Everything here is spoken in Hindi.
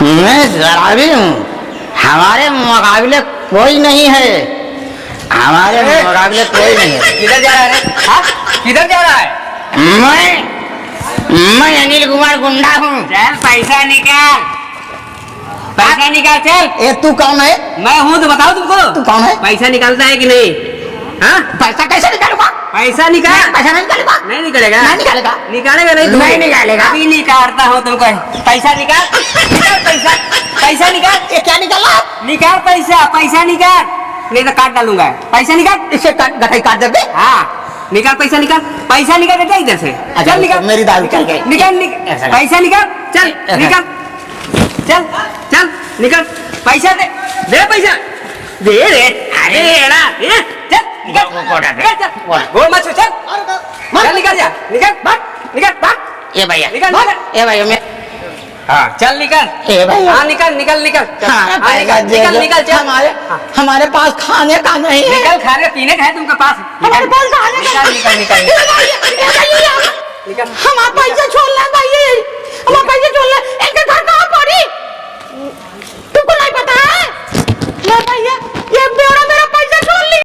मैं शराबी हूँ, हमारे मुकाबले कोई नहीं है, हमारे मुकाबले कोई नहीं है। किधर जा रहा है? हाँ? किधर जा रहा है? मैं अनिल कुमार गुंडा हूँ। चल पैसा निकाल, पैसा निकाल चल। ए तू कौन है? मैं हूँ तो बताओ तुमको। तू कौन है? पैसा निकालता है कि नहीं? हाँ? पैसा कैसे निकालूंगा? पैसा निकाल। पैसा नहीं निकालूंगा। नहीं निकलेगा? नहीं निकालेगा। निकालेगा नहीं? नहीं निकालेगा। अभी निकालता हूँ तुमको। पैसा निकाल, निकाल पैसा, पैसा निकाल। ये क्या निकाला? निकाल पैसा, पैसा निकाल, नहीं तो काट डालूंगा। पैसा निकाल। इससे गठाई काट दे। हाँ निकाल, पैसा निकाल, पैसा निकाल बेटा इधर से। चल निकाल, मेरी दाल चल गई। निकाल निकाल पैसा निकाल, चल निकाल, चल चल निकाल पैसा दे, दे पैसा दे रे। अरे एड़ा ये चल निकाल, गोल मत छू, चल चल निकाल जा, निकाल भाग, निकाल भाग। ए भैया निकाल, निकाल। ए भैया मैं हाँ चल निकाल। ए भैया हाँ निकाल निकाल निकाल। हाँ, निकाल निकाल निकाल चल। हमारे पास खाने का नहीं है। निकल, खाने पीने का है तुमके पास? हमारे पास खाने का निकाल निकाल निकाल निकाल। निकाल। हमारा पैसा छोड़ना